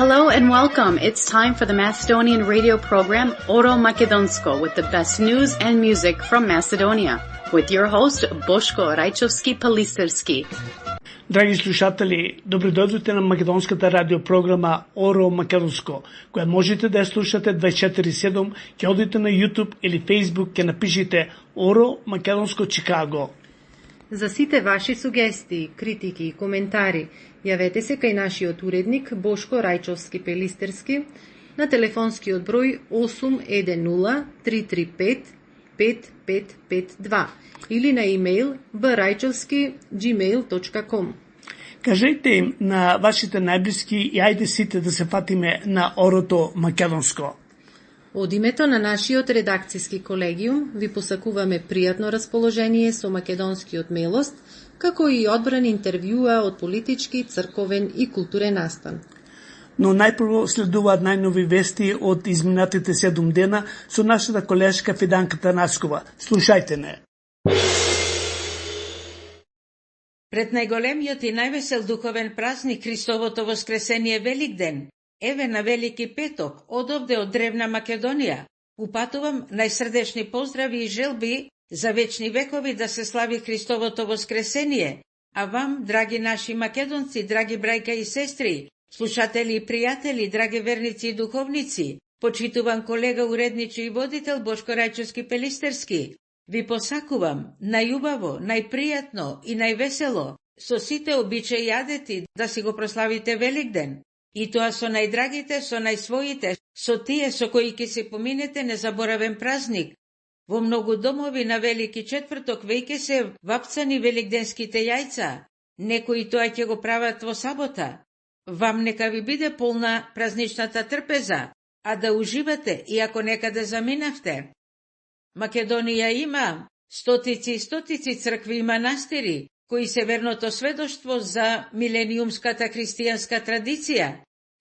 Hello and welcome. It's time for the Macedonian radio program Oro Makedonsko with the best news and music from Macedonia. With your host Boško Rajčovski-Pelisterski. Драги слушатели, добредојдовте на македонската радиопрограма Оро Македонско, која можете да ја слушате 24/7, ќе одите на YouTube или Facebook, ќе напишите Оро Македонско Чикаго. За сите ваши сугестии, критики и коментари, јавете се кај нашиот уредник Бошко Рајчовски-Пелистерски на телефонскиот број 810 335 5552 или на имејл braјчовски@gmail.com. Кажете им на вашите најблиски и ајде сите да се фатиме на Орото Македонско. Од името на нашиот редакцијски колегиум ви посакуваме пријатно расположение со македонскиот мелост, како и одбран интервјуа од политички, црковен и културен настан. Но најпрво следуваат најнови вести од изминатите 7 дена со нашата колешка Фиданка Танаскова. Слушајте не. Пред најголемиот и највесел духовен празник Христовото воскресение Великден, еве на Велики петок, одовде од древна Македонија, упатувам најсрдечни поздрави и желби за вечни векови да се слави Христовото воскресение, а вам, драги наши македонци, драги брајка и сестри, слушатели и пријатели, драги верници и духовници, почитуван колега, уредничи и водител Бошко Рајчовски-Пелистерски, ви посакувам најубаво, најпријатно и највесело, со сите обичаи и адети да си го прославите Великден, и тоа со најдрагите, со најсвоите, со тие со кои ќе се поминете незаборавен празник. Во многу домови на Велики четврток веќе се вапцани великденските јајца, некои тоа ќе го прават во сабота. Вам нека ви биде полна празничната трпеза, а да уживате и ако некаде заминавте. Македонија има стотици и стотици цркви и манастири, кои се верното сведоштво за милениумската христијанска традиција.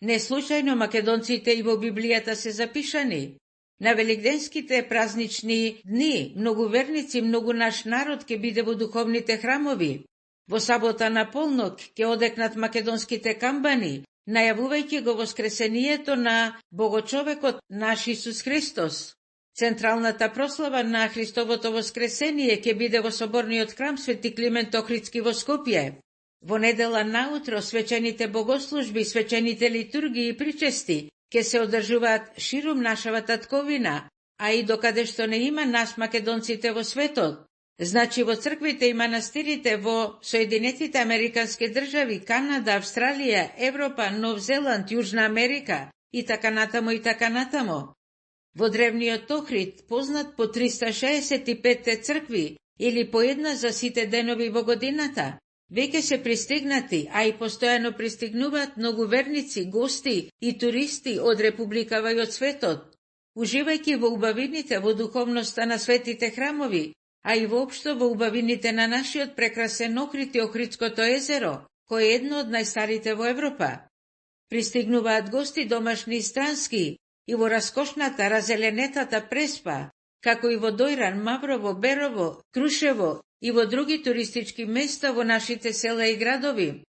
Не случајно македонците и во Библијата се запишани. На великденските празнични дни многу верници, многу наш народ ќе биде во духовните храмови. Во сабота на полнок ќе одекнат македонските камбани, најавувајќи го воскресението на Богочовекот наш Исус Христос. Централната прослава на Христовото воскресение ќе биде во соборниот храм Свети Климент Охридски во Скопје. Во недела наутро свечените богослужби, свечените литургии и причести ќе се одржуваат ширум нашава татковина, а и докаде што не има нас македонците во светот. Значи во црквите и манастирите во Соединетите Американски држави, Канада, Австралија, Европа, Нов Зеланд, Јужна Америка и така натамо и така натамо. Во древниот Охрид, познат по 365 цркви или по една за сите денови во годината, веќе се пристигнати, а и постојано пристигнуваат многу верници, гости и туристи од републикава и од светот. Уживајќи во убавините, во духовноста на светите храмови, а и воопшто во убавините на нашиот прекрасен Охрид и Охридското езеро, кој е едно од најстарите во Европа. Пристигнуваат гости домашни и странски, и во раскошната, разеленетата Преспа, како и во Дојран, Маврово, Берово, Крушево и во други туристички места во нашите села и градови.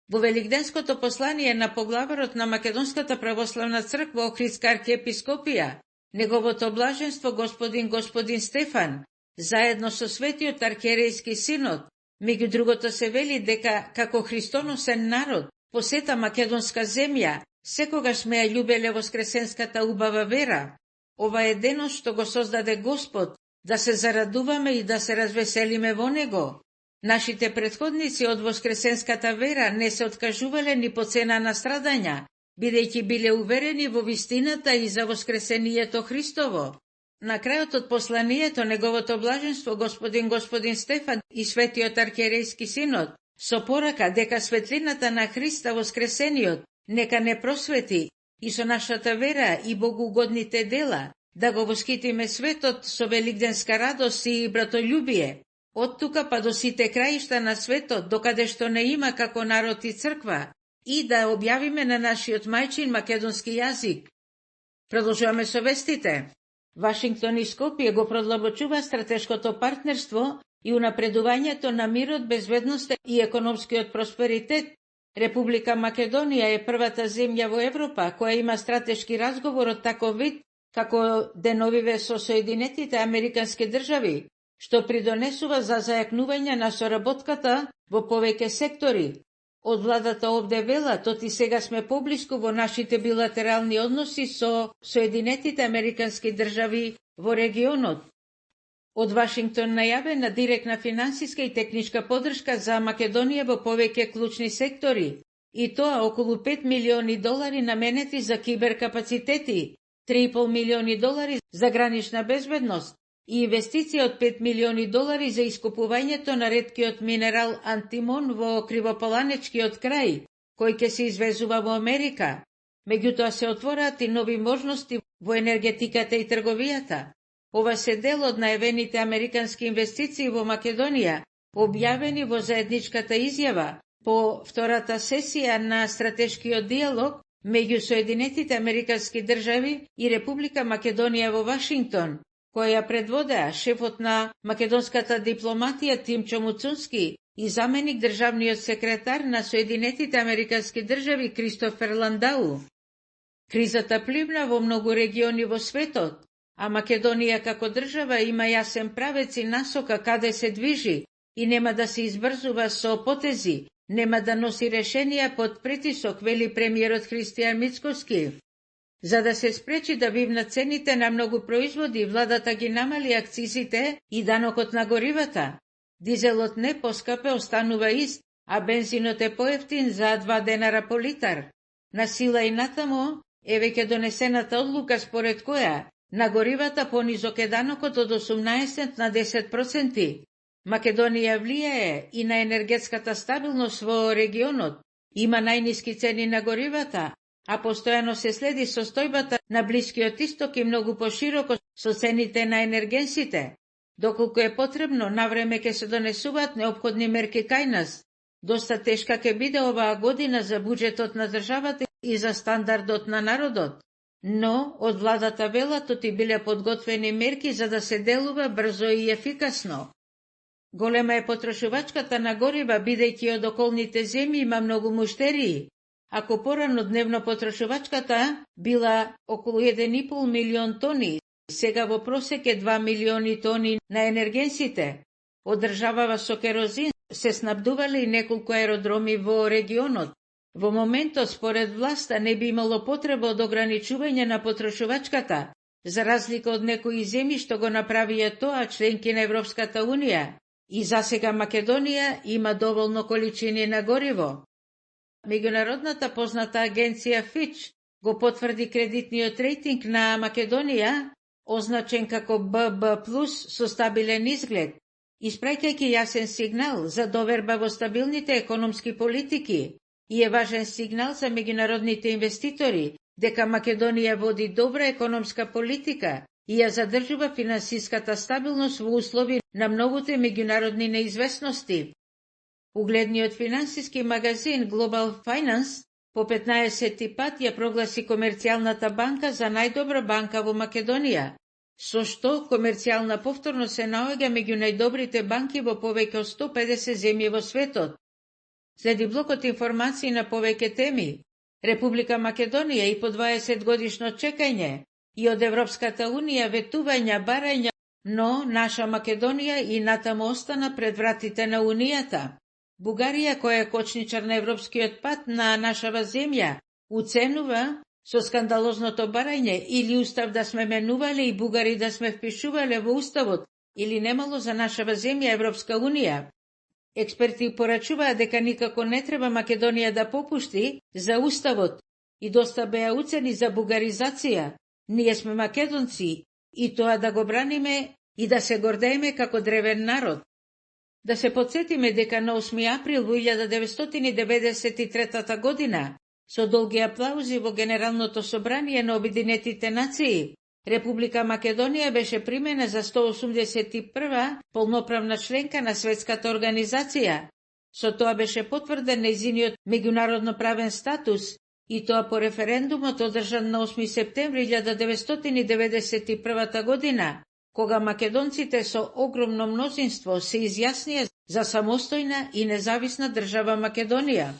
Во Великденското послание на поглаварот на Македонската православна црква Охридска архиепископија, неговото блаженство господин Стефан, заедно со светиот архиерејски синод, меѓу другото се вели дека како христоносен народ посета македонска земја, секогаш сме ја љубеле воскресенската убава вера. Ова е денот што го создаде Господ, да се зарадуваме и да се развеселиме во него. Нашите предходници од воскресенската вера не се откажувале ни по цена на страдања, бидејќи биле уверени во вистината и за воскресението Христово. На крајот од посланието неговото блаженство господин Стефан и светиот архиерејски синод со порака дека светлината на Христа воскресениот нека не просвети и со нашата вера и богоугодните дела да го воскитиме светот со великденска радост и братолюбие, од тука па до сите краишта на светот, докаде што не има како народ и црква, и да објавиме на нашиот мајчин македонски јазик. Продолжуваме со вестите. Вашингтон и Скопје го продлабочува стратешкото партнерство и унапредувањето на мирот, безбедноста и економскиот просперитет Република Македонија е првата земја во Европа која има стратешки разговор од таков вид како деновиве со Соединетите Американски држави, што придонесува за зајакнување на соработката во повеќе сектори. Од владата овде велат, оти сега сме поблиску во нашите билатерални односи со Соединетите Американски држави во регионот. Од Вашингтон најавена директна финансиска и техничка подршка за Македонија во повеќе клучни сектори, и тоа околу $5 милиони наменети за киберкапацитети, $3,5 милиони за гранична безбедност и инвестиција од $5 милиони за искупувањето на реткиот минерал антимон во Кривопаланечкиот крај, кој ќе се извезува во Америка. Меѓутоа се отвораат и нови можности во енергетиката и трговијата. Ова се дел од најавените американски инвестиции во Македонија, објавени во заедничката изјава по втората сесија на стратешкиот диалог меѓу Соединетите Американски држави и Република Македонија во Вашингтон, која предводеа шефот на македонската дипломатија Тимчо Муцунски и заменик државниот секретар на Соединетите Американски држави Кристофер Ландау. Кризата пливна во многу региони во светот, а Македонија како држава има јасен правец и насока каде се движи и нема да се избрзува со потези, нема да носи решенија под притисок, вели премиерот Христијан Мицкоски. За да се спречи да бивнат цените на многу производи, владата ги намали акцизите и данокот на горивата. Дизелот не поскапе, останува ист, а бензинот е поевтин за 2 денара по литар. На сила и натамо е веќе донесената одлука според која на горивата понизок е данокот од 18 на 10%. Македонија влијае и на енергетската стабилност во регионот. Има најниски цени на горивата, а постојано се следи состојбата на Блискиот исток и многу пошироко со цените на енергенсите. Доколку е потребно, навреме ќе се донесуваат неопходни мерки кај нас. Доста тешка ќе биде оваа година за буџетот на државата и за стандардот на народот. Но од владата велат оти биле подготвени мерки за да се делува брзо и ефикасно. Голема е потрошувачката на горива, бидејќи од околните земји има многу муштерии. Ако порано дневно потрошувачката била околу 1,5 милион тони, сега во просек е 2 милиони тони на енергенсите. Одржавава со керозин се снабдували и неколку аеродроми во регионот. Во моментот, според власта, не би имало потреба од ограничување на потрошувачката, за разлика од некои земји што го направија тоа членки на Европската Унија. И засега Македонија има доволно количини на гориво. Меѓународната позната агенција Фич го потврди кредитниот рейтинг на Македонија, означен како BB+ со стабилен изглед, испраќајќи јасен сигнал за доверба во стабилните економски политики и е важен сигнал за меѓународните инвеститори дека Македонија води добра економска политика и ја задржува финансиската стабилност во услови на многуте меѓународни неизвестности. Угледниот финансиски магазин Global Finance по 15 пат ја прогласи Комерцијалната банка за најдобра банка во Македонија, со што Комерцијална повторно се наоѓа меѓу најдобрите банки во повеќе од 150 земји во светот. Следи блокот информации на повеќе теми. Република Македонија и по 20 годишно чекање и од Европската Унија ветувања, барања, но наша Македонија и натаму остана пред вратите на Унијата. Бугарија, која е кочничар на европскиот пат на нашава земја, уценува со скандалозното барање или устав да сме менувале и бугари да сме впишувале во уставот, или немало за нашава земја Европска Унија. Експерти порачуваат дека никако не треба Македонија да попушти за уставот и доста беа уцени за бугаризација. Ние сме македонци и тоа да го браниме и да се гордееме како древен народ. Да се подсетиме дека на 8 април во 1993 година, со долги аплаузи во Генералното собрание на Обединетите нации, Република Македонија беше примена за 181 полноправна членка на Светската организација. Со тоа беше потврден нејзиниот меѓународно правен статус и тоа по референдумот одржан на 8 септември 1991 година, кога македонците со огромно мнозинство се изјаснија за самостојна и независна држава Македонија.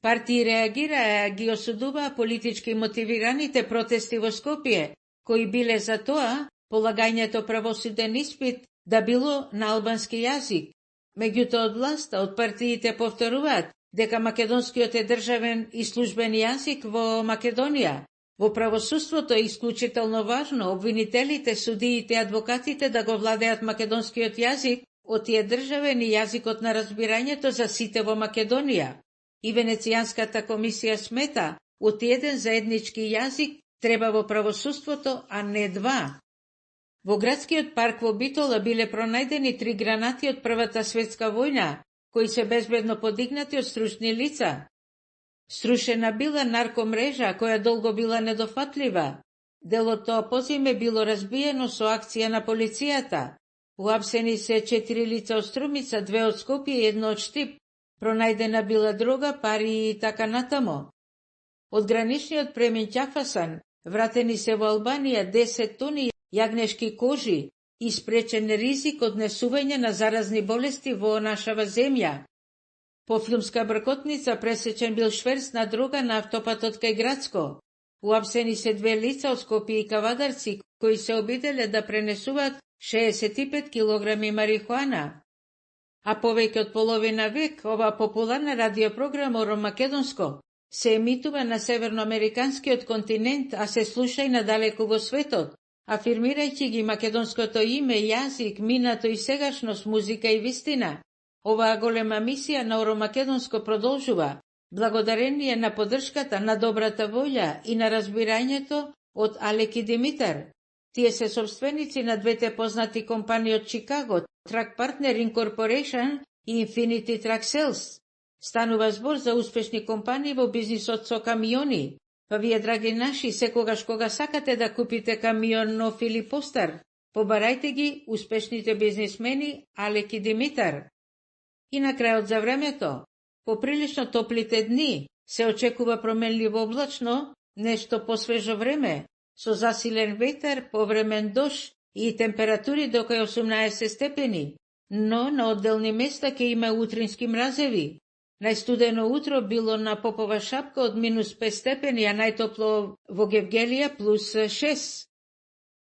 Партии реагираа, ги осудуваа политички мотивираните протести во Скопје, кои биле за тоа полагањето правосуден испит да било на албански јазик. Меѓутоа од власта, од партиите повторуваат дека македонскиот е државен и службен јазик во Македонија. Во правосудството е исклучително важно обвинителите, судиите и адвокатите да го владеат македонскиот јазик, од тие државен и јазикот на разбирањето за сите во Македонија. И Венецијанската комисија смета, од еден заеднички јазик треба во правосудството, а не два. Во градскиот парк во Битола биле пронајдени 3 гранати од Првата светска војна, кои се безбедно подигнати од стручни лица. Струшена била наркомрежа која долго била недофатлива. Делото опозиме било разбиено со акција на полицијата. Уапсени се 4 лица од Струмица, 2 од Скопје и 1 од Штип. Пронајдена била дрога, пари и така натамо. Од граничниот премин Ќафасан вратени се во Албанија 10 тони јагнешки кожи и спречен ризик од несување на заразни болести во нашава земја. По филмска бркотница пресечен бил шверц на дрога на автопатот кај Градско. Уапсени се 2 лица од Скопје и Кавадарци, кои се обиделе да пренесуваат 65 килограми марихуана. А повеќе од половина век ова популарна радиопрограма Оро Македонско се емитува на северноамериканскиот континент, а се слуша и надалеку во светот, афирмирајќи ги македонското име, јазик, минато и сегашност, музика и вистина. Оваа голема мисија на Оро Македонско продолжува, благодарение на поддршката, на добрата волја и на разбирањето од Алек и Димитар. Тие се собственици на двете познати компании од Чикаго, Track Partner Incorporation и Infinity Track Sales. Станува збор за успешни компании во бизнисот со камиони. Па вие, драги наши, секогаш кога сакате да купите камион нов или постар, побарајте ги успешните бизнисмени Алек и Димитар. И на крајот за времето, по прилично топлите дни, се очекува променливо облачно, нешто посвежо време, со засилен ветер, повремен дожд и температури до кај 18 степени, но на одделни места ќе има утрински мразеви. Најстудено утро било на Попова шапка од -5 степени, а најтопло во Гевгелија +6.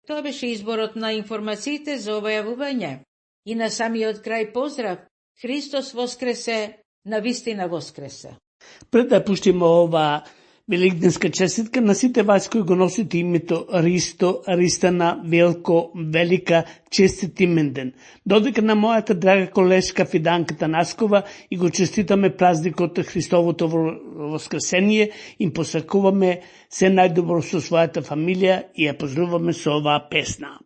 Тоа беше изборот на информациите за ова јавување. И на самиот крај поздрав, Христос воскресе, навистина воскресе. Пред да пуштиме ова великденска честитка на сите вас кои го носите името Ристо, Ристана, Велко, Велика, честит именден. Додека на мојата драга колешка Фиданка Танаскова и го честитаме празникот Христовото воскресение, им посакуваме се најдобро со својата фамилија и ја поздруваме со оваа песна.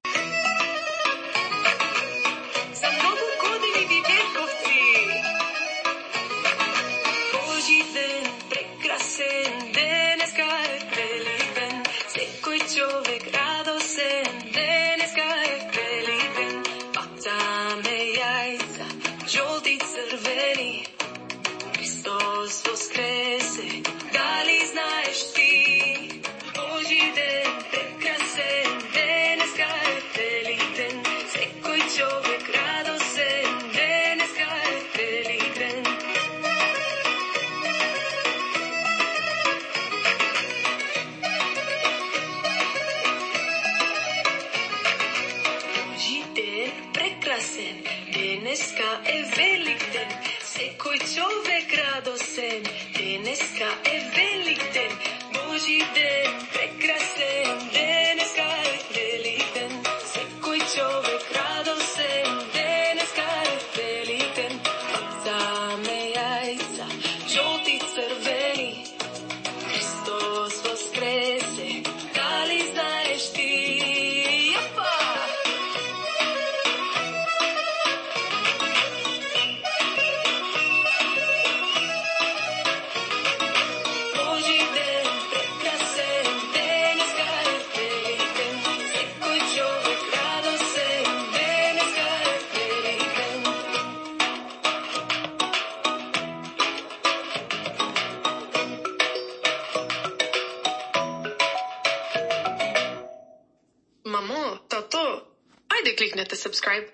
Кликнете subscribe.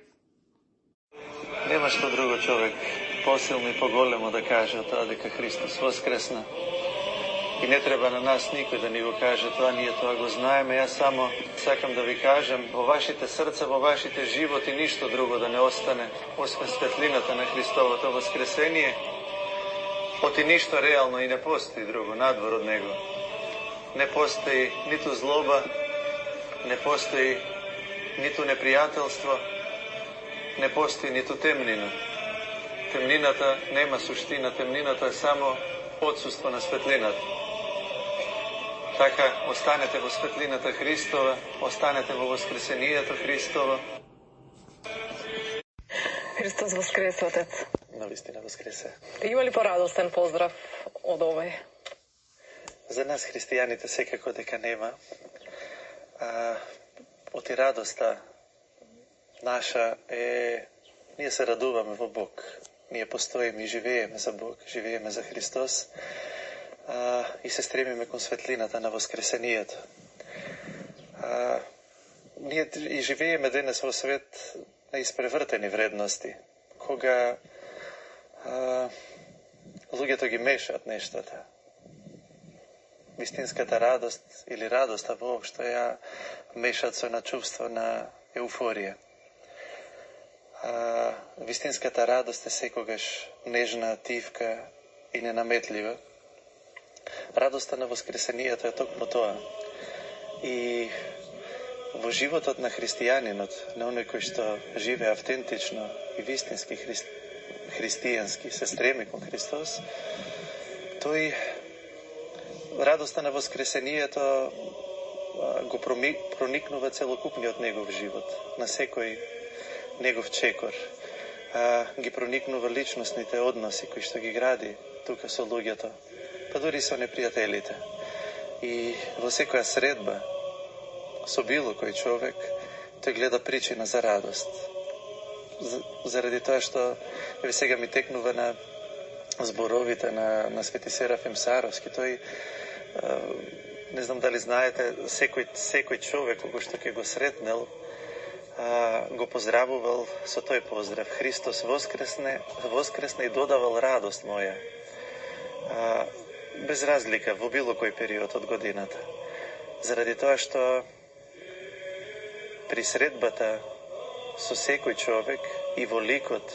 Нема што друго, човек. посилно и поголемо да каже тоа дека Христос воскресна. И не треба на нас никој да ни го каже тоа, ние тоа го знаеме. Јас само сакам да ви кажем, во вашите срца, во вашите животи ништо друго да не остане, освен светлината на Христовото воскресение. Оти ништо реално и не постои друго надвор од него. Не постои ниту злоба, не постои ниту непријателство, не постои ниту темнина. Темнината нема суштина, темнината е само отсуство на светлината. Така, останете во светлината Христова, останете во воскресението Христово. Христос воскресе, Отец. Навистина воскресе. Има ли порадостен поздрав од овој? За нас, христијаните, секако дека нема. Оти радоста наша е... Ние се радуваме во Бог. Ние постоиме и живееме за Бог, живееме за Христос. И се стремиме кон светлината на воскресението. Ние и живееме денес во свет на испревртени вредности, кога луѓето ги мешаат нештата. Вистинската радост или радоста воопшто ја мешаат со на чувство на еуфорија. Вистинската радост е секогаш нежна, тивка и ненаметлива. Радоста на воскресението е токму тоа. И во животот на христијанинот, на оној кој што живее автентично и вистински христијански, се стреми кон Христос, тој радоста на воскресението го проникнува целокупниот негов живот, на секој негов чекор. Ги проникнува личностните односи кои што ги гради тука со луѓето, па дури со непријателите. И во секоја средба со било кој човек, тој гледа причина за радост. Заради тоа што сега ми текнува на зборовите на Свети Серафим Саровски. Тој, не знам дали знаете, секој човек кој што ќе го сретнел, го поздравувал со тој поздрав: Христос воскресне и додавал радост моја. Без разлика во било кој период од годината. Заради тоа што при средбата со секој човек и во ликот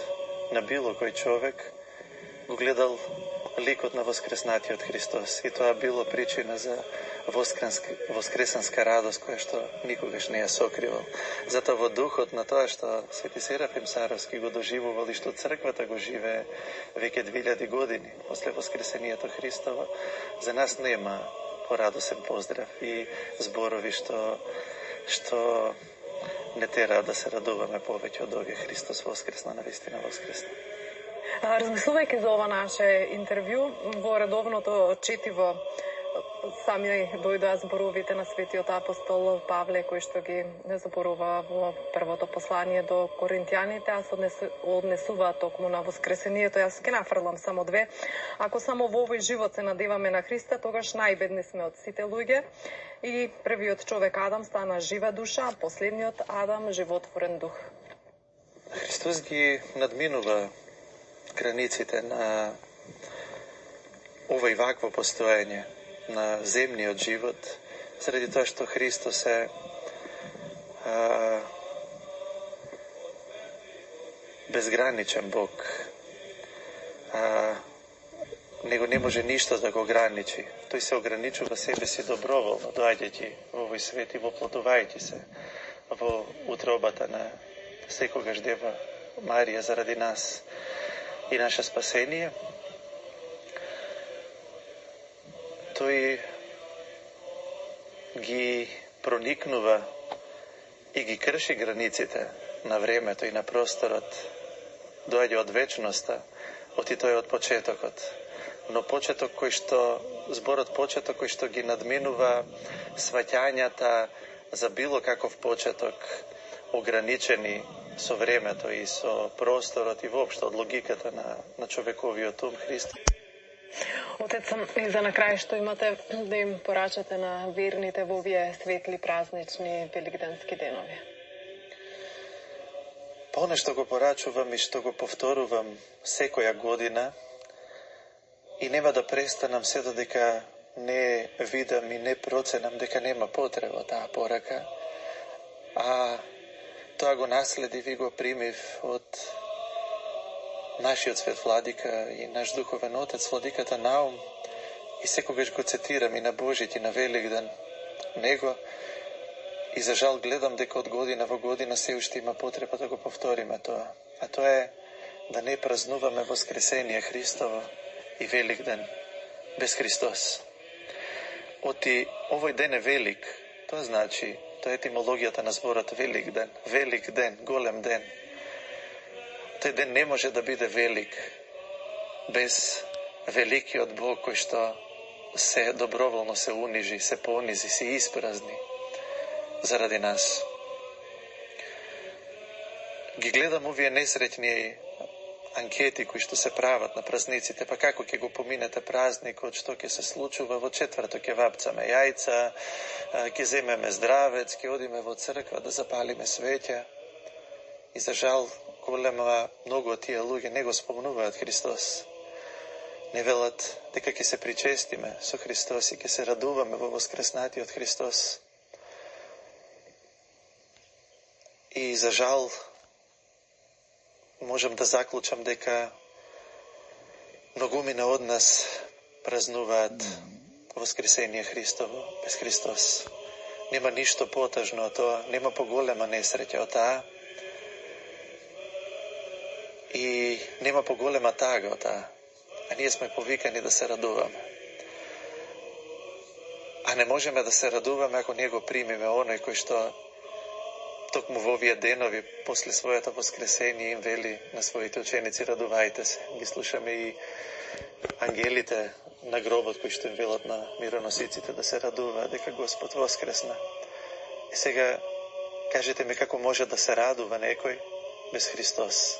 на било кој човек го гледал ликот на воскреснатиот Христос. И тоа било причина за воскресенска радост која што никогаш не ја сокривал. Затоа во духот на тоа што Свети Серафим Саровски го доживувал и што црквата го живее веќе 2000 години после воскресението Христово, за нас нема порадосен поздрав и зборови што не тера да се радуваме повеќе од овие. Христос воскресна, навистина воскресна. Размислувајќи за ова наше интервју, во редовното четиво сами дојдоа зборовите на светиот апостол Павле, кој што ги зборува во првото послание до Коринтијаните, а се однесуваат токму на воскресението. Јас ќе нафрлам само две. Ако само во овој живот се надеваме на Христа, тогаш најбедни сме од сите луѓе. И првиот човек Адам стана жива душа, а последниот Адам животворен дух. Христос ги надминува границите на ова и вакво постоење, на земниот живот, заради тоа што Христос е безграничен Бог. Него не може ништо да го ограничи. Тој се ограничува себе си доброволно, доаѓајќи во овој свет и воплотувајќи се во утробата на секогаш Дева Марија заради нас и наше спасение. Тој ги проникнува и ги крши границите на времето и на просторот. Доаѓа од вечноста, оти тој од почетокот. Но почеток кој што, зборот почеток кој што ги надминува сваќањата за било каков почеток, ограничени со времето и со просторот и воопшто од логиката на човековиот ум, Христос. Отец, и за на крај што имате да им порачате на верните во овие светли празнични великденски денови? Оно што го порачувам и што го повторувам секоја година и нема да престанам се додека не видам и не проценам дека нема потреба таа порака, а тоа го наследив и го примив од нашиот свет владика и наш духовен отец владиката Наум, и секогаш го цитирам и на Божит и на Великден него, и за жал гледам дека од година во година се уште има потреба да го повториме тоа. А тоа е да не празнуваме Воскресение Христово и Великден без Христос. Оти овој ден е велик, тоа значи, тоа е етимологијата на зборот Великден, велик ден, голем ден. Тој ден не може да биде велик без великиот Бог кој што се доброволно се унижи, се понизи, се испразни заради нас. Ги гледам овие несреќни анкети кои што се прават на празниците, па како ќе го поминете празникот, што ќе се случува, во четврток ќе вапцаме јајца, ќе земеме здравец, ќе одиме во црква да запалиме свеќа. И за жал, голема многу од тие луѓе не го спомнуваат Христос. Не велат дека ќе се причестиме со Христос и ќе се радуваме во воскреснатиот Христос. И за жал, можам да заклучам дека многумина од нас празнуваат Воскресение Христово без Христос. Нема ништо потажно од тоа, нема поголема несреќа од таа и нема поголема тага од таа. А ние сме повикани да се радуваме. А не можеме да се радуваме ако ние го примиме оној кој што токму во овие денови, после своето воскресение, им вели на своите ученици: радувајте се. Ги слушаме и ангелите на гробот кои што им велат на мироносиците да се радуваат дека Господ воскресна. И сега, кажете ми како може да се радува некој без Христос?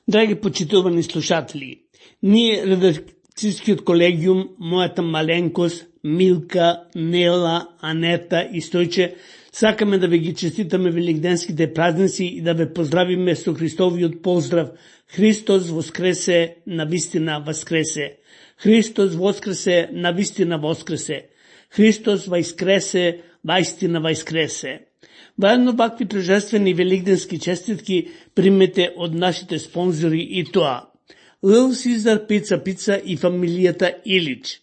Драги почитувани слушатели, ние, редакцијскиот колегиум, мојата маленкост, Милка, Нела, Анета и Стојче, сакаме да ве ги честитаме великденските празници и да ве поздравиме со Христовиот поздрав: Христос воскресе, навистина воскресе. Христос воскресе, навистина воскресе. Христос воскресе, ваистина воскресе. Воедно вакви торжествени великденски честитки примете од нашите спонзори и тоа: Little Caesar Pizza и фамилијата Илич,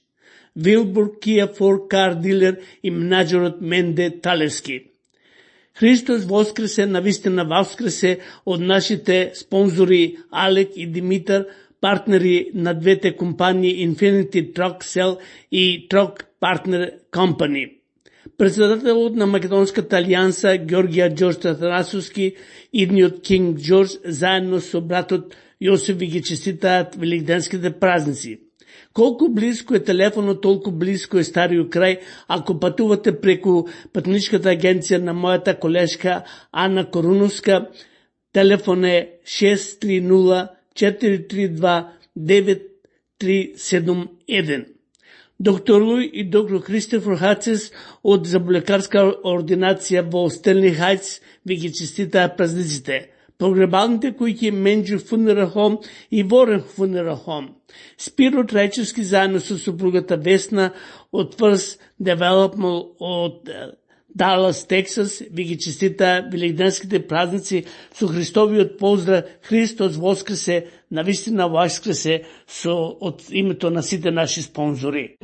Wilbur Kia Ford Car Dealer и менаџерот Менде Талевски. Христос воскресе, навистина воскресе од нашите спонзори Алек и Димитар, партнери на двете компании Infinity Truck Sell и Truck Partner Company. Председателот на Македонската алијанса Георгија Ѓорѓ Татарасовски, идниот Кинг Ѓорѓ, заедно со братот Јосиф ги честитаат великденските празници. Колку близко е телефонот, толку близко е стариот крај. Ако патувате преку патничката агенција на мојата колешка Ана Коруновска, телефон е 630-432-9371. Доктор Луј и доктор Кристофер Хацес од заболекарска ординација во Стенли Хајтс ви ги честитаат празниците. Погребалните кои ќе Менџу Funeral Home и Ворен Funeral Home. Спиро Трајчевски заедно со супругата Весна од First Development од Далас, Тексас, ви ги честита великденските празници со Христовиот поздрав: Христос воскресе, навистина воскресе, со од името на сите наши спонзори.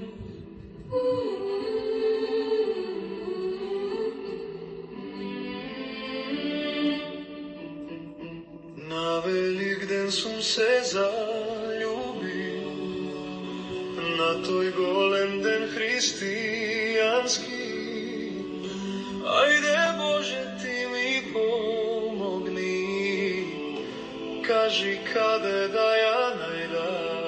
На Великден сум се заљубил, на тој голем ден христијански. Ајде Боже, ти ми помогни, кажи каде да ја најдам.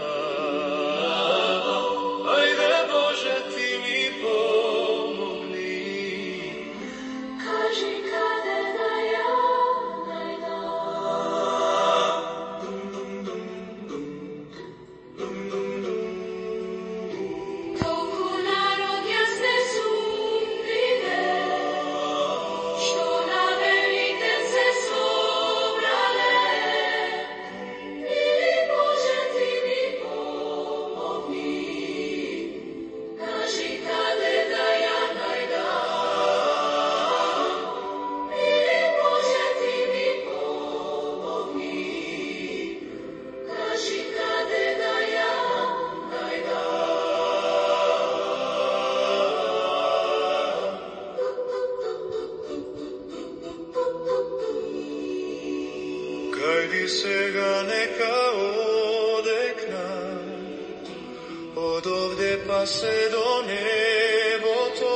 Ајде Боже, ти ми помогни, кажи каде да ја Što na Veliten se и сега нека оде к нас, од овде па се до небото.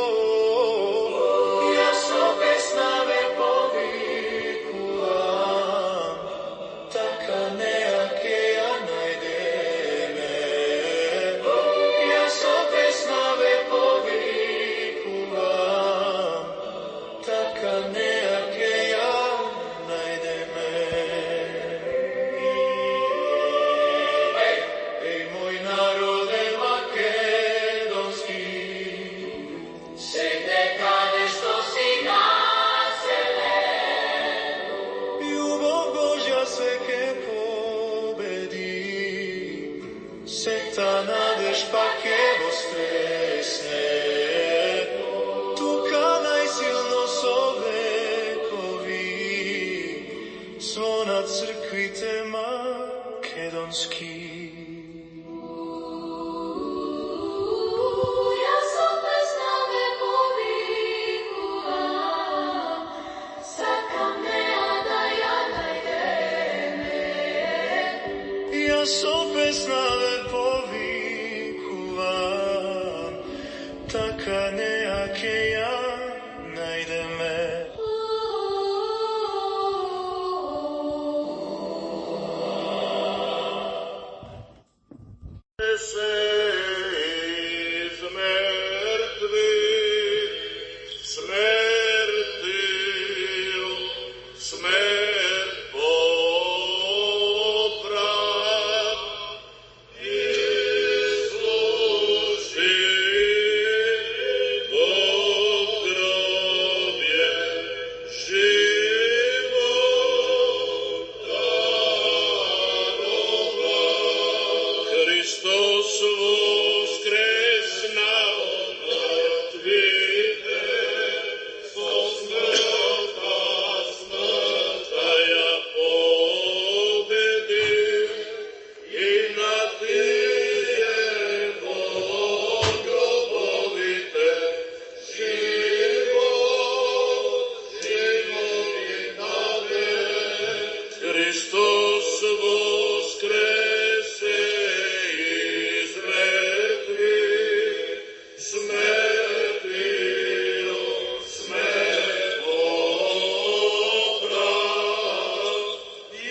Јас со песна ве повикувам, така неа ке ја најдеме. Јас со песна ве повикувам, така неа ке ја најдеме. Еј, мој народе македонски, сегде каде што си населен, љубов Божја се ке победи, сета надеж пак ке воскресне. Тука најсилно со векови, звонат црквите македонски. Јас со песна ве повикувам, сакам неа да ја најдеме. Јас со песна ве повикувам, така неа ке ја најдеме. Се измертви, смертил, смерт поправ, излуши во гробје, живот дарова. Христос воскресна од мртвите, со смртта смртта ја победил, и на тие во гробовите живот им даде. Христос воскресе из мертвих, смертил, смерт поправ, излуши во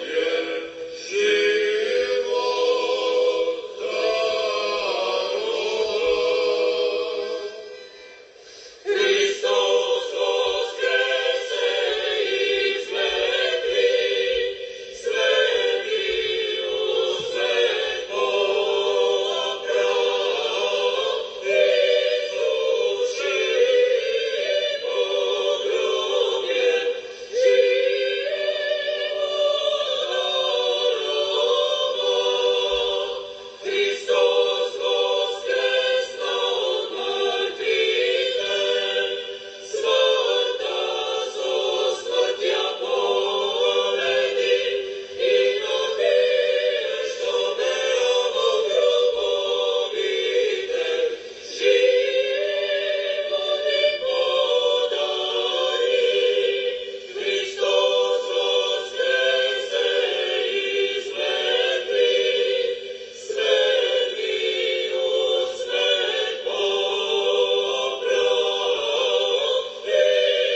гробје, живот дарова. Христос воскресе из мертвих, смертил, смерт поправ, излуши во гробје, живот дарова. Христос воскресна од мртвите, смртта со смрт ја победи, и на тие што беа во гробовите, живот им подари. Христос воскресе из мертвих, смертил, смерт поправ,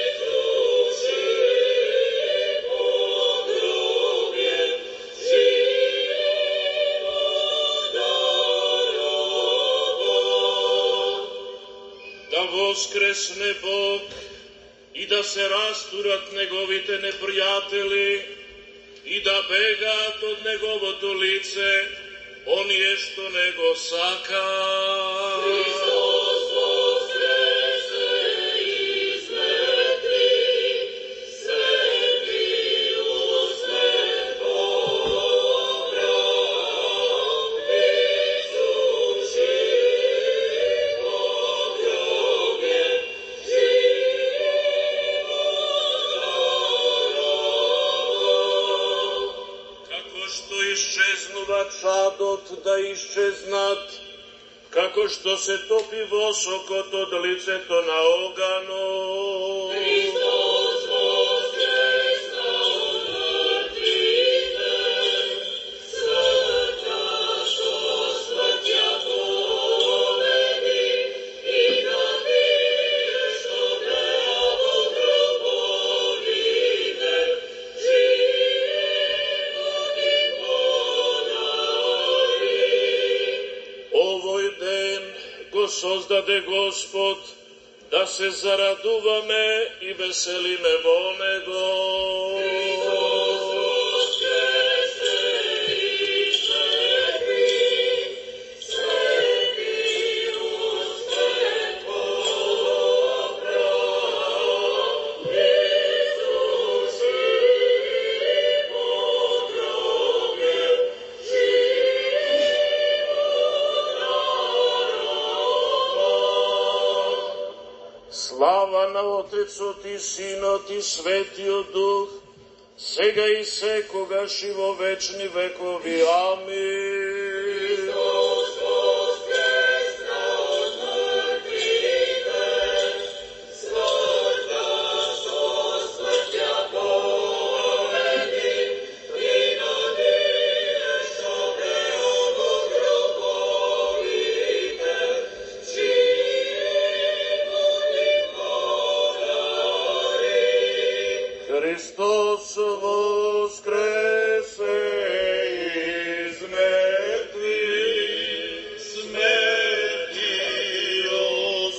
излуши во гробје, живот дарова. Да воскресне Бог и да се растурат неговите непријатели и да бегаат од неговото лице оние што не го сакаат. Христос воскресе из мертвих, смертил, смерт поправ, излуши во гробје, живот дарова. Како што исчезнува чадот да исчезнат, како што се топи восокот од лицето на оганот. Христос воскресна од мртвите, смртта што смрт ја победи, и на тие што беа во гробовите, живот им подари. Овој ден го создаде Господ, да се зарадуваме и веселиме во него. Христос воскресе и свети, свети успет поправ. Исус живи во гробе, Слава на Отецот и Синот и Светиот Дух, сега и секогаш и во вечни векови. Амин. Христос воскресна од мртвите, смртта што смрт ја победи, и на тие што беа во гробовите, живот им подари. Христос воскресе из мертвих, смертио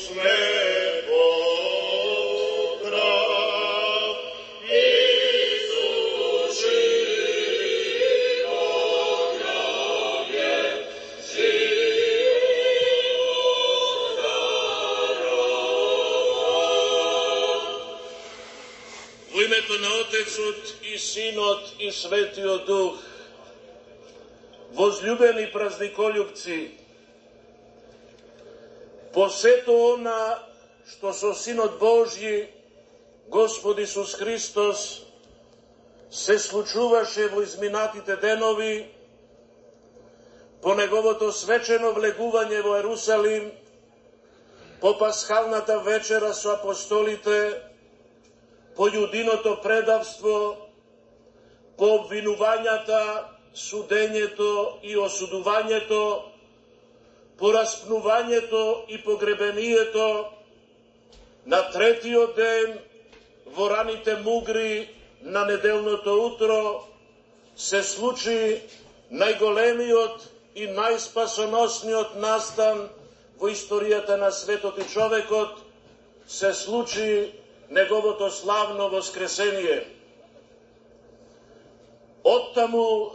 смрт поправ. Исус живи во гробе, живот дарува. Во името на Отецот и Синот и Светиот Дух, возлюбени празниколюбци, по сето она што со Синот Божји, Господ Исус Христос, се случуваше во изминатите денови, по Неговото свечено влегување во Ерусалим, по пасхалната вечера со апостолите, по јудиното предавство, по обвинувањата, судењето и осудувањето, по распнувањето и погребението, на третиот ден, во раните мугри на неделното утро, се случи најголемиот и најспасоносниот настан во историјата на светот и човекот, се случи Неговото славно воскресение. Оттаму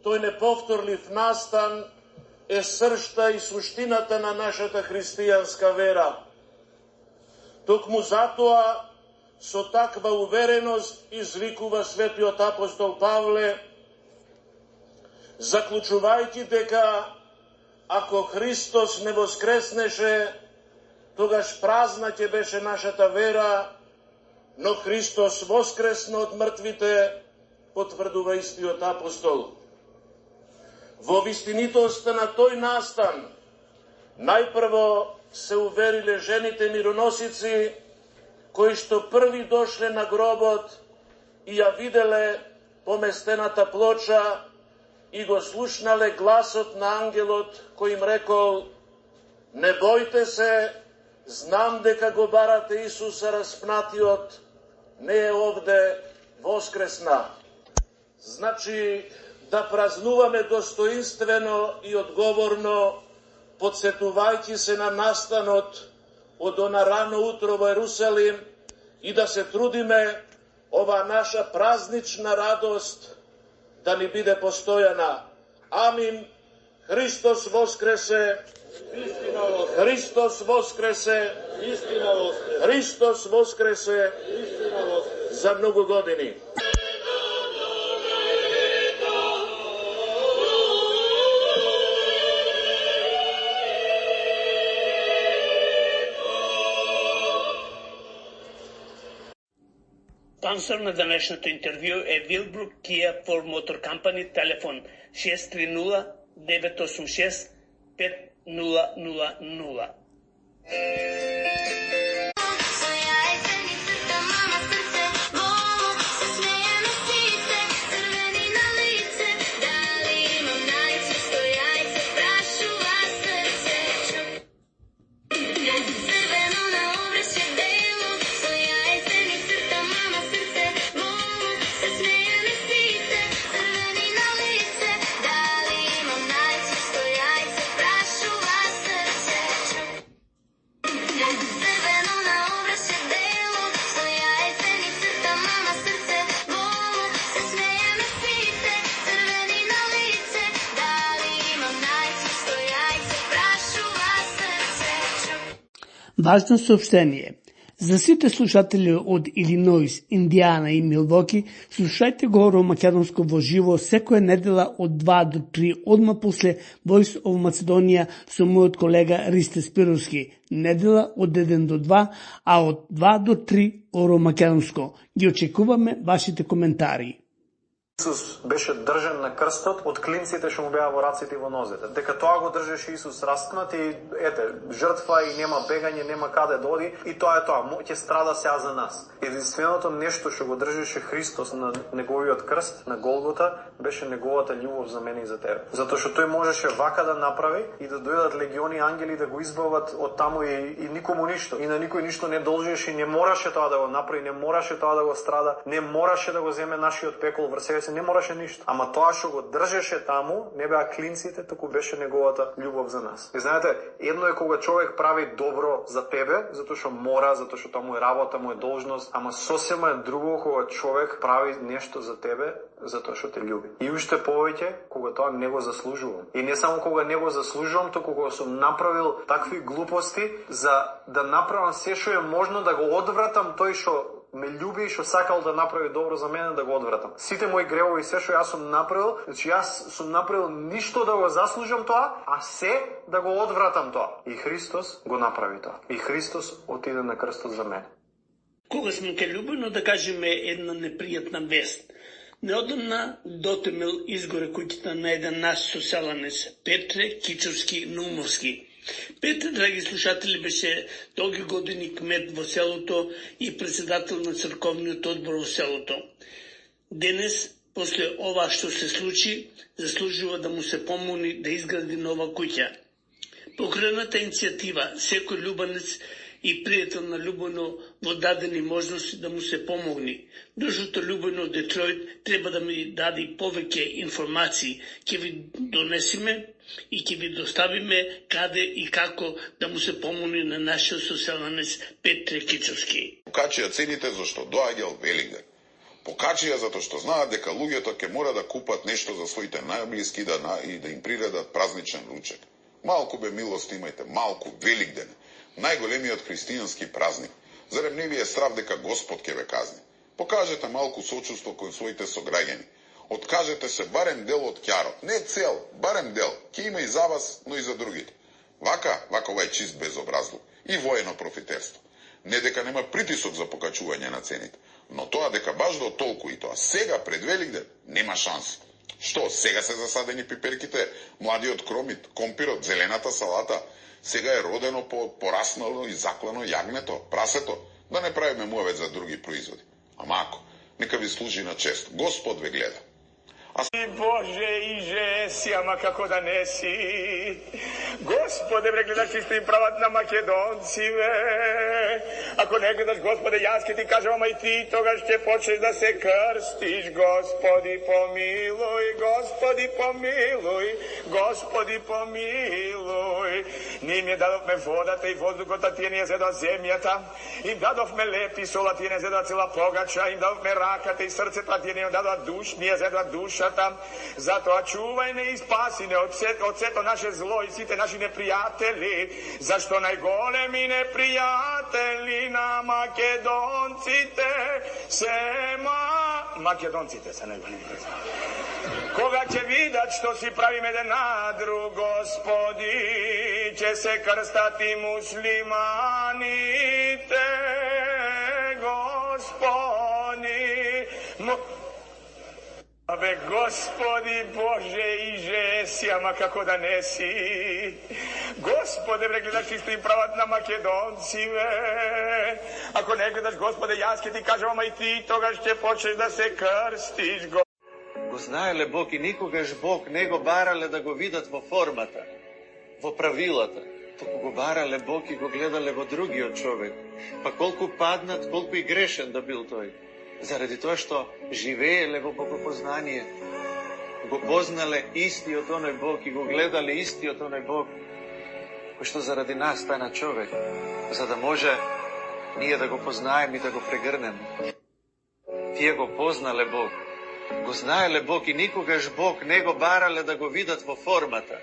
тој неповторлив настан е сршта и суштината на нашата христијанска вера. Токму затоа, со таква увереност извикува светиот апостол Павле, заклучувајќи дека ако Христос не воскреснеше, тогаш празна ќе беше нашата вера, но Христос воскресна од мртвите, потврдува истиот апостол. Во вистинитоста на тој настан, најпрво се увериле жените мироносици, кои што први дошле на гробот и ја виделе поместената плоча и го слушнале гласот на ангелот кој им рекол: не бојте се, знам дека го барате Исуса распнатиот, не е овде, воскресна. Значи, да празнуваме достоинствено и одговорно, подсетувајќи се на настанот од она рано утро во Ерусалим и да се трудиме ова наша празнична радост да ни биде постојана. Амин. Христос воскресе. Христос воскресе. Христос воскресе. За многу години. Спонсор на денешното интервју е Вилбрук Kia Ford Motor Company, телефон 630-986-5555. 000. Важно сообщение. За сите слушатели од Илиноис, Индиана и Милвоки, слушајте го Оро Македонско во живо секоја недела од 2 до 3, одма после Voice of Macedonia со мојот колега Ристе Спировски. Недела од 1 до 2, а од 2 до 3 Оро Македонско. Ги очекуваме вашите коментари. Исус беше држан на крстот од клинците што му беа во раците и во нозете. Дека тоа го држеше Исус распнат и жртва и нема бегање, нема каде да оди и тоа е тоа. Ќе страда сега за нас. Единственото нешто што го држеше Христос на неговиот крст, на Голгота, беше неговата љубов за мене и за тебе. Затоа што тој можеше вака да направи и да дојдат легиони ангели да го избават од таму и никому ништо. И на никој ништо не должеше и не мораше тоа да го направи, не мораше тоа да го страда, не мораше да го земе нашиот пекол врз себе си, не мораше ништо. Ама тоа што го држеше таму не беа клинците, туку беше неговата љубов за нас. И знаете, едно е кога човек прави добро за тебе, затоа што мора, затоа што тоа му е работа, му е должност, ама сосема е друго кога човек прави нешто за тебе, затоа што те љуби. И уште повеќе кога тоа не го заслужувам. И не само кога не го заслужувам, туку кога сум направил такви глупости за да направам се што е можно да го одвратам тој што ме љуби и што сакал да направи добро за мене, да го одвратам. Сите мои гревови, се што јас сум направил, значи јас сум направил ништо да го заслужам тоа, а се да го одвратам тоа. И Христос го направи тоа. И Христос отиде на крстот за мене. Кога сме ке љубено да кажеме една непријатна вест. Неодамна дотемил изгоре куќата на еден наш соселанец, Петре Кичовски Наумовски. Петре, драги слушатели, беше долги години кмет во селото и председател на црковниот одбор во селото. Денес, после ова што се случи, заслужува да му се помогне да изгради нова куќа. Покрената иницијатива, секој љубанец и пријател на Љубено во дадени можности да му се помогне. Друштвото Љубено Детројт треба да ми даде повеќе информации. Ќе ви донесиме и ќе ви доставиме каде и како да му се помогне на нашиот соселанец Петре Кичовски. Покачија цените зашто доаѓал Великден. Покачија затоа што знаат дека луѓето ќе мора да купат нешто за своите најблиски и да им приредат празничен ручек. Малку бе милост имајте, малку Великден. Најголемиот христијански празник. Зарем не ви е страв дека Господ ќе ве казни? Покажете малку сочувство кон своите сограѓани. Откажете се барем дел од ќарот. Не цел, барем дел. Ќе има и за вас, но и за другите. Вака ова е чист безобразлук и воено профитерство. Не дека нема притисок за покачување на цените, но тоа дека баш до толку и тоа сега пред Великден нема шанси. Што, сега се засадени пиперките, младиот кромит, компирот, зелената салата, сега е родено пораснало и заклано јагнето, прасето, да не правиме муавет за други производи. Ама ако, нека ви служи на чест. Господ ве гледа. Боже, иже си, ама како да не си. Господе, бре, гледаш чисто и прават на македонци, бе. Ако не гледаш, Господе, јас ке ти кажам, ама и ти тогаш ќе почнеш да се крстиш. Господи, помилуј, Господи, помилуј, Господи, помилуј. Ние ми дадовме водата и воздухот, а тие не зедоа земјата. Им дадовме леп и сол, а тие не зедоа цела погача. Им дадовме раката и срцето, а тие не дадоа душ, ние зедоа душата. Затоа чувај не и спаси не од сето наше зло и сите наши непријатели, зашто најголеми непријатели на македонците се македонците се најголеми. Кога ќе видат што си правиме еден на друг, Господи, ќе се крстат и муслиманите, Господи. Абе, Господи Боже, иже си, ама како да не си. Господе, бре, гледаш чисто и прават на македонци, бе. Ако не гледаш, Господе, јас ке ти кажам, ама и ти тогаш ќе почнеш да се крстиш, го. Го знаеле Бог и никогаш Бог не го барале да го видат во формата, во правилата. Току го барале Бог и го гледале во другиот човек. Па колку паднат, колку и грешен да бил тој. Заради тоа што живееле во богопознание, го познале истиот оној Бог и го гледале истиот оној Бог, кој што заради нас стана човек, за да може ние да го познаеме и да го прегрнеме. Тие го познале Бог, го знаеле Бог и никогаш Бог не го барале да го видат во формата.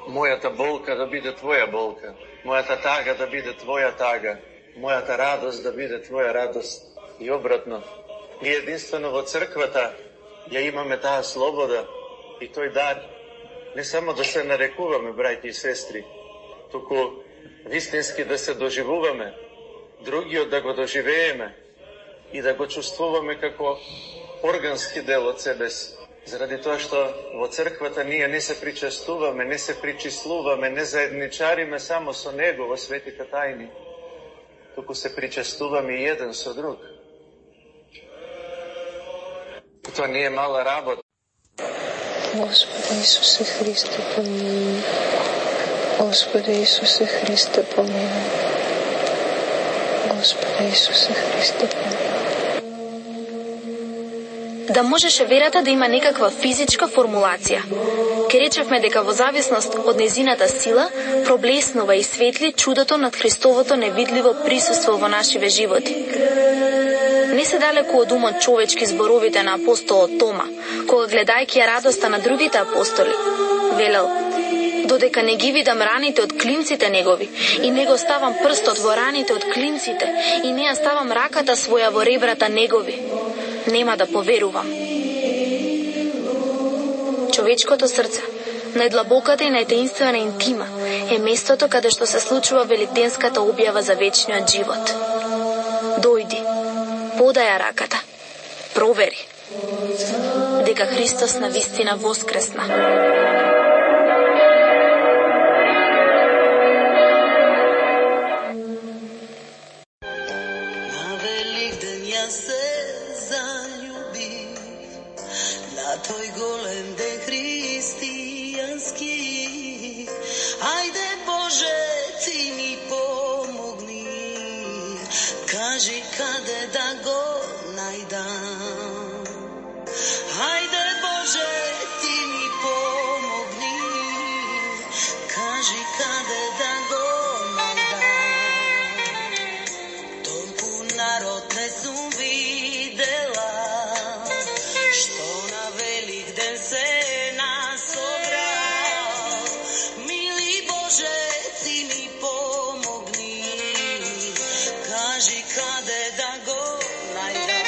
Мојата болка да биде твоја болка, мојата тага да биде твоја тага, мојата радост да биде твоја радост. И обратно, ние единствено во црквата ја имаме таа слобода и тој дар, не само да се нарекуваме браќи и сестри, туку вистински да се доживуваме, другиот да го доживееме и да го чувствуваме како органски дел од себе си. Заради тоа што во црквата ние не се причестуваме, не се причислуваме, не заедничариме само со Него во светите тајни, туку се причестуваме и еден со друг. Тоа не е мала работа. Господи Исусе Христе, помилуј. Господи Исусе Христе, помилуј. Господи Исусе Христе, помилуј. Да можеше верата да има некаква физичка формулација. Ке речевме дека во зависност од незината сила, проблеснува и светли чудото над Христовото невидливо присуство во нашиве животи. Не се далеку од умот човечки зборовите на апостолот Тома, кога гледајќи ја радоста на другите апостоли, велел: додека не ги видам раните од клинците негови, и не го ставам прстот во раните од клинците, и не ја ставам раката своја во ребрата негови, нема да поверувам. Човечкото срце, најдлабоката и најтаинствена интима, е местото каде што се случува великденската објава за вечниот живот. Дојди, подај ја раката, провери дека Христос навистина воскресна. Тој голем ден христијански, ајде Боже, ти ми помогни, кажи каде да го најдам. Ајде Боже, ти ми помогни, кажи каде да го најдам. Толку народ не сум видела, што на велик ден се насобрал. Мили Боже, ти ми помогни, кажи каде да го најдам.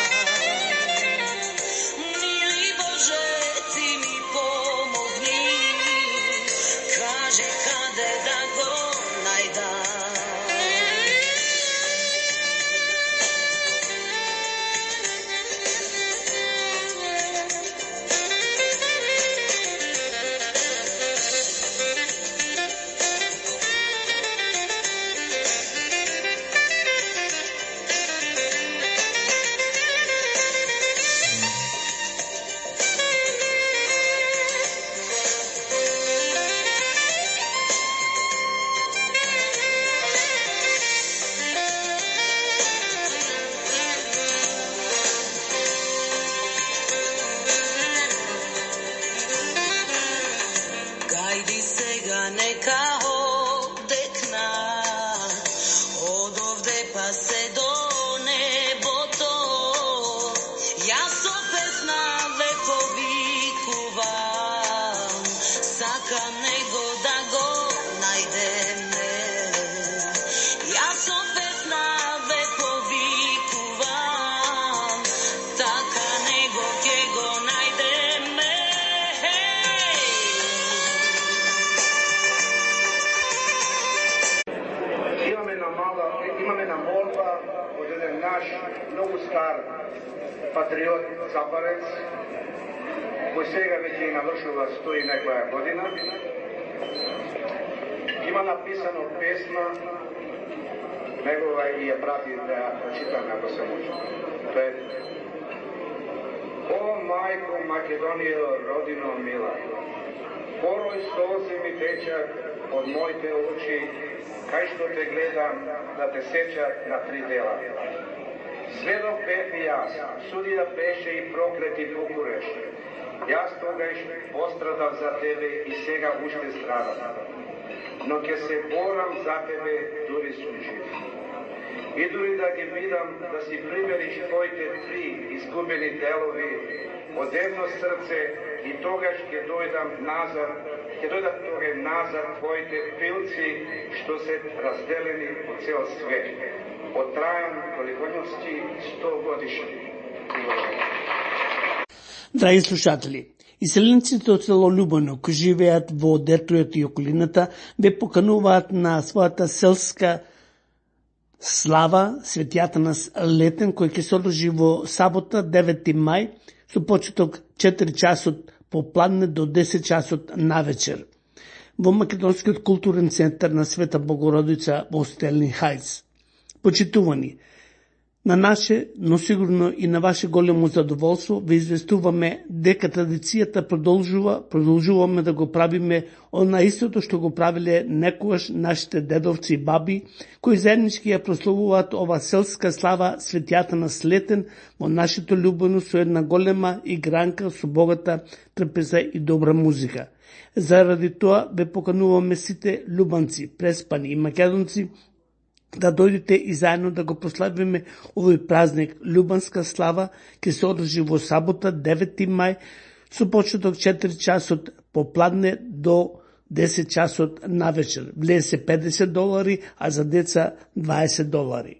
Мили Боже, ти ми помогни, кажи каде да го најдам. Гајди сега нека одекна, од овде па се до небото. Јас со песна ве повикувам, сакам него да го најдеме. Јас со песна ве повикувам, така него ќе го најдеме. Имаме на молба од еден наш многу стар патриот запарец, кој сега веќе и навршува 100 и некоја година, има написано песма, негова и ја прати да ја прочитам ако се може. Тоа е: О, мајко Македонија, родино мила, порој солзи ми течат од моите очи, кај што те гледам да те сечат на 3 дела. Сведок бев и јас, судија беше и проклети Букуреш. Јас тогаш пострадав за тебе и сега уште страдам. Но ќе се борам за тебе дури сум жив. И дури да ги видам да си примериш твоите 3 изгубени делови од едно срце и тогаш ќе дојдам назад, ќе дојдат тоге назад твоите пилци што се разделени по цел свет. Од Трајан Толикоњовски 100 годишни. Драги слушатели, иселениците од село Љубоно, кои живеат во Детројот и околината, ве покануваат на својата селска слава Светијатанас Летен, кој ќе се одржи во сабота 9 мај, со почеток 4 часот попладне до 10 часот навечер во Македонскиот културен центар на Света Богородица во Стелни Хајц. Почитувани, на наше, но сигурно и на ваше големо задоволство, ве известуваме дека традицијата продолжуваме да го правиме она истото што го правиле некогаш нашите дедовци и баби, кои заеднички ја прославуваат ова селска слава Светијатанас Летен во нашето Љубоно со една голема игранка со богата трпеза и добра музика. Заради тоа ве покануваме сите љубанци, преспани и македонци да дојдете и заедно да го прославиме овој празник Љубанска слава, ке се одржи во сабота 9 мај со почеток 4 часот попладне до 10 часот навечер. Влез се $50, а за деца $20.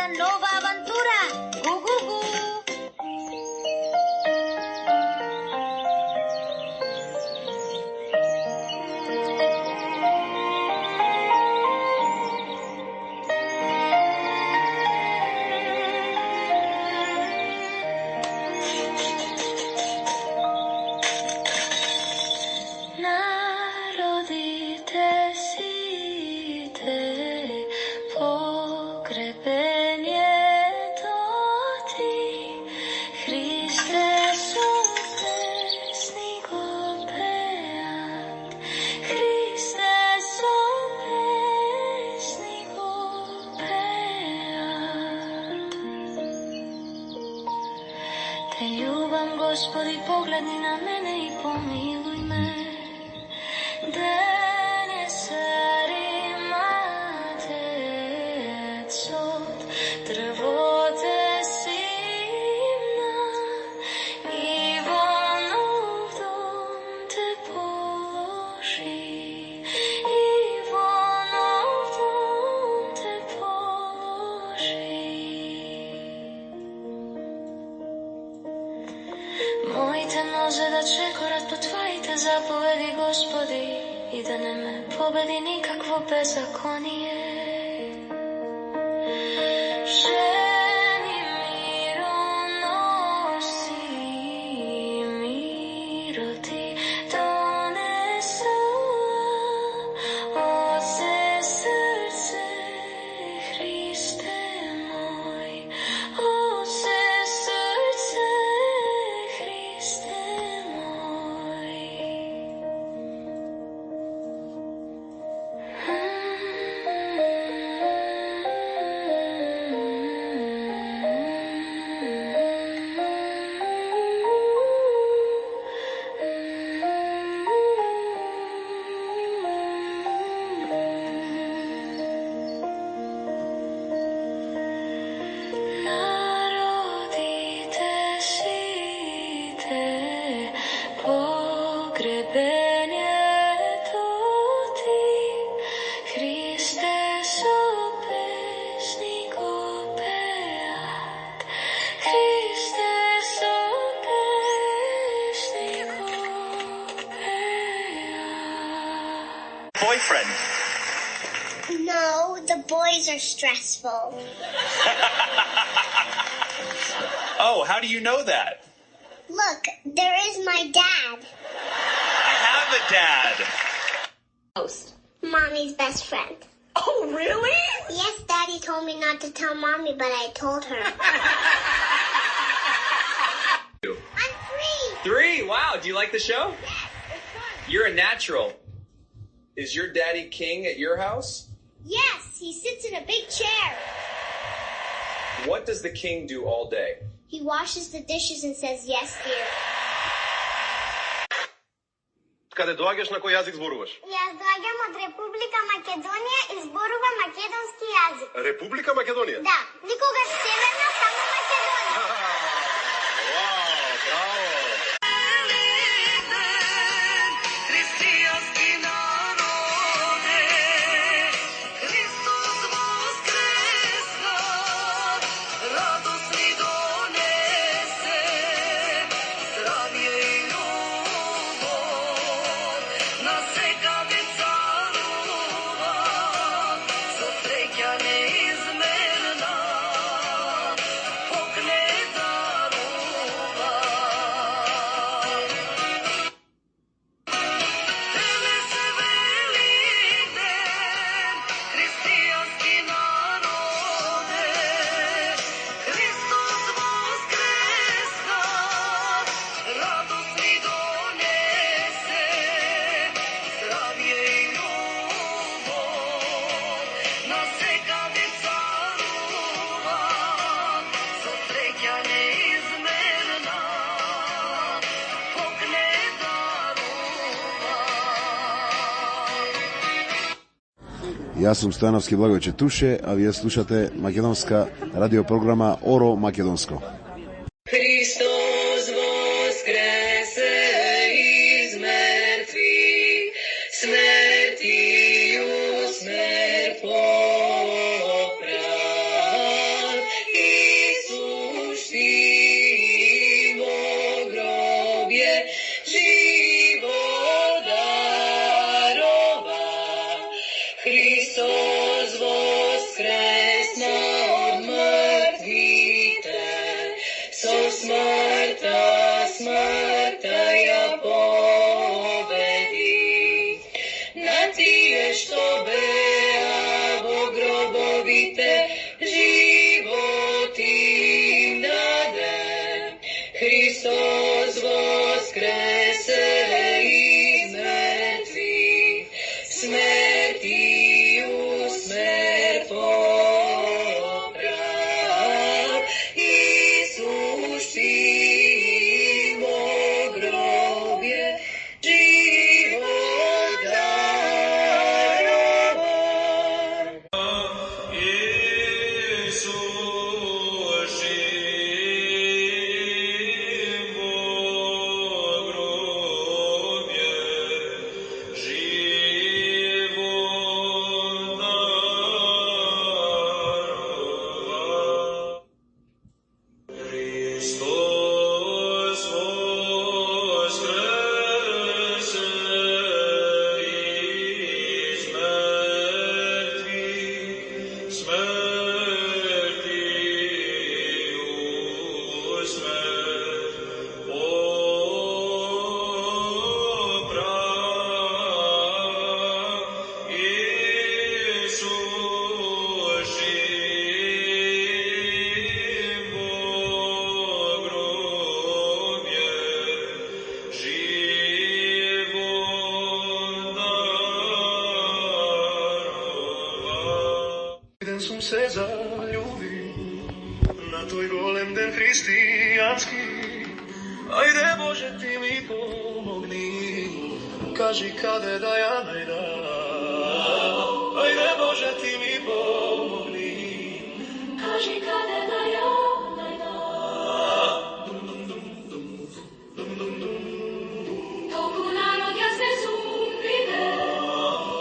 за нова авантура. Гу-гу-гу! Господи, погледни на мене и помилуј ме. Денесари матецот, дрвоте симна и во нов дом те положи. И во нов дом те положи. Моите нозе да чекорат по Твоите заповеди, Господи, и да не ме победи никакво беззаконие. Жени мироноси, миро Ти донесла, оце срце, Христе мој, оце срце, Христе мој. Народите сите погребението Ти, Христе, со песни го пеат. Христе, со песни го пеат. Boyfriend. No, the boys are stressful. Oh, how do you know that? Look, there is my dad. I have a dad. Host. Mommy's best friend. Oh, really? Yes, Daddy told me not to tell Mommy, but I told her. I'm 3. 3? Wow, do you like the show? Yes, it's fun. You're a natural. Is your daddy king at your house? Yes, he sits in a big chair. What does the king do all day? He washes the dishes and says, yes, dear. Каде доаѓаш, на кој јазик зборуваш? Јас доаѓам од Република Македонија и зборувам македонски јазик. Република Македонија? Да, никогаш северна, само Македонија. Вау, браво! Христијански народе, Христос воскресна, радост ни донесе, здравје и љубов, на секаде царува, со среќа неизмерна, Бог не дарува. Денесе велик ден, христијански народе, Христос воскресна, радост ни донесе, здравје и љубов, на секаде царува, со среќа неизмерна, Бог не дарува. Јас сум Стојановски Благојче Туше, а вие слушате македонска радиопрограма Оро Македонско. Христос воскресе из мертвих, смертию смрт попрати. своите животи им даде. Христос воскресе из мертвих, смертью смерть побрал, Исус им во гробе живот даровал. Исус им во гробе живот даровал. Христос воскресе из мертвых, смертью смерть побрал. Исус им во гробе живот даровал. Ден сум се залюбил на тој голем ден христијански. Ајде Боже ти ми помогни, кажи каде да ја најдам. Ајде Боже ти ми помогни, кажи каде да ја Толку народ ја се сумрите,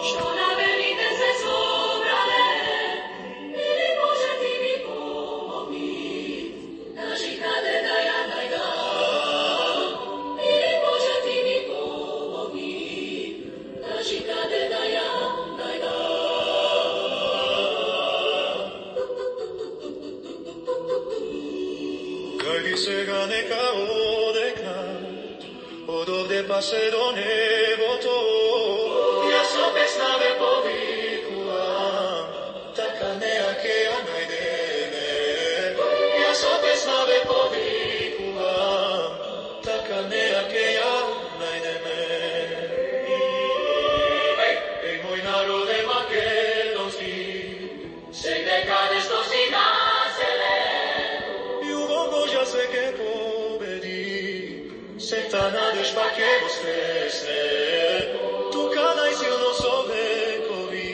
што на велите се собрале. Мили Боже ти ми помогни, кажи каде да ја најдам. Мили Боже ти ми помогни, кажи каде да ја најдам. Кај сега нека одекнат, од овде па се до небото. Јас со песна ве повикувам, така неа ке ја најдеме. Јас со песна ве повикувам, така неа ке ја најдеме. Еј, мој народе македонски, сегде каде што си населен, љубов Божја се ке победи, сета надеж па ке воскресне. Тука најсилно со векови,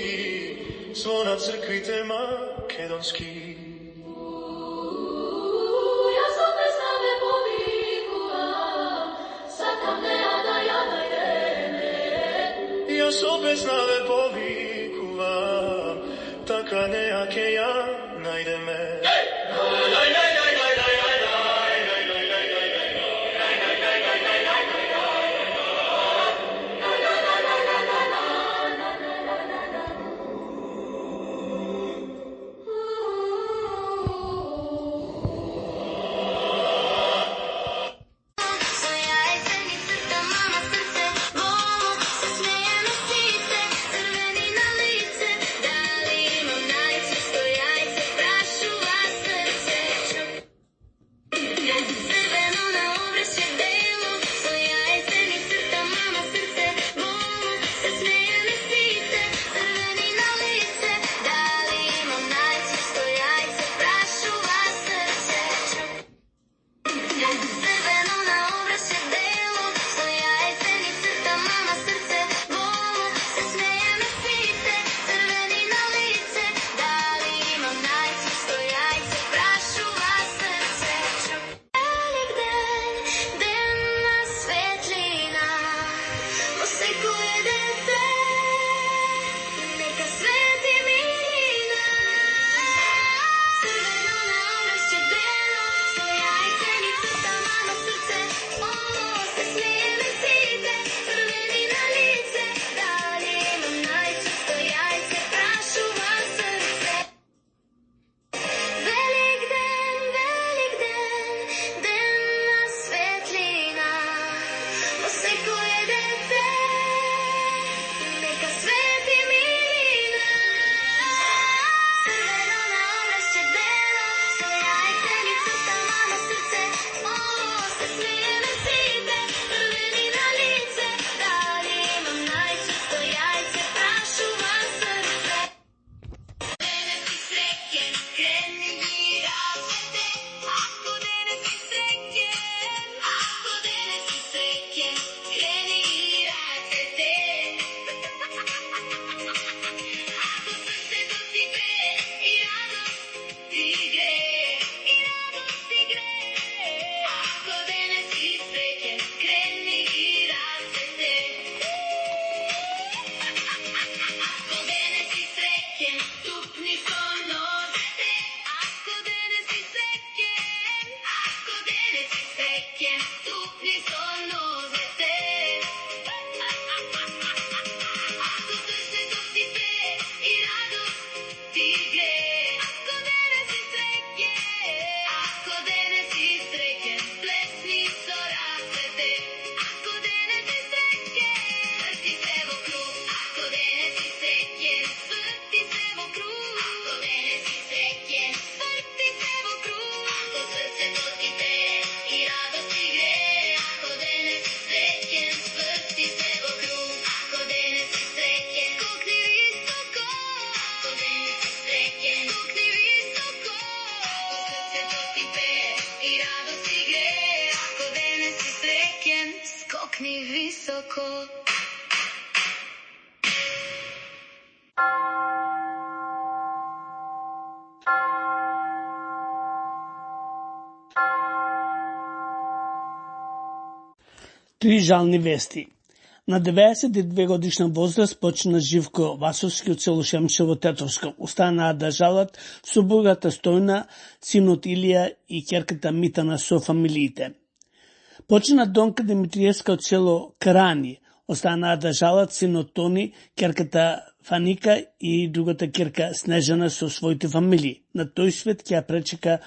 звона црквите македонски. Јас со песна ве повикувам, сакам неа да ја најдеме. Јас со песна ве повикувам, така неа ке ја најдеме. Дали имам најчисто јајце, прашува срце. Три жални вести. На 92 годишна возраст почина Живко Васовски од село Шемчево, Тетовско. Останаа да жалат супругата Стојна, синот Илија и ќерката Митана со фамилиите. Почина Донка Димитриевска од село Карани. Останаа да жалат синот Тони, ќерката Фаника и другата ќерка Снежана со своите фамилии. На тој свет ќе ја пречека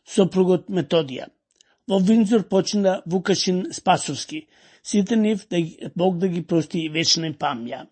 сопругот Методија. Во Виндзор почина Вукашин Спасовски. Сите нив Бог да ги прости и вечна им памја.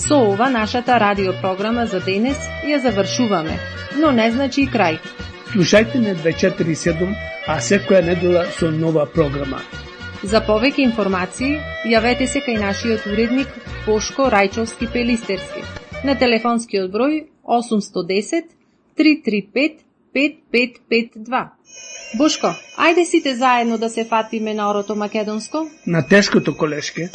Со ова нашата радиопрограма за денес ја завршуваме, но не значи и крај. Слушајте не 247, а секоја недела со нова програма. За повеќе информации, јавете се кај нашиот уредник Бошко Рајчовски Пелистерски на телефонскиот број 810 335 5552. Бошко, ајде сите заедно да се фатиме на орото македонско? На тешкото колешке.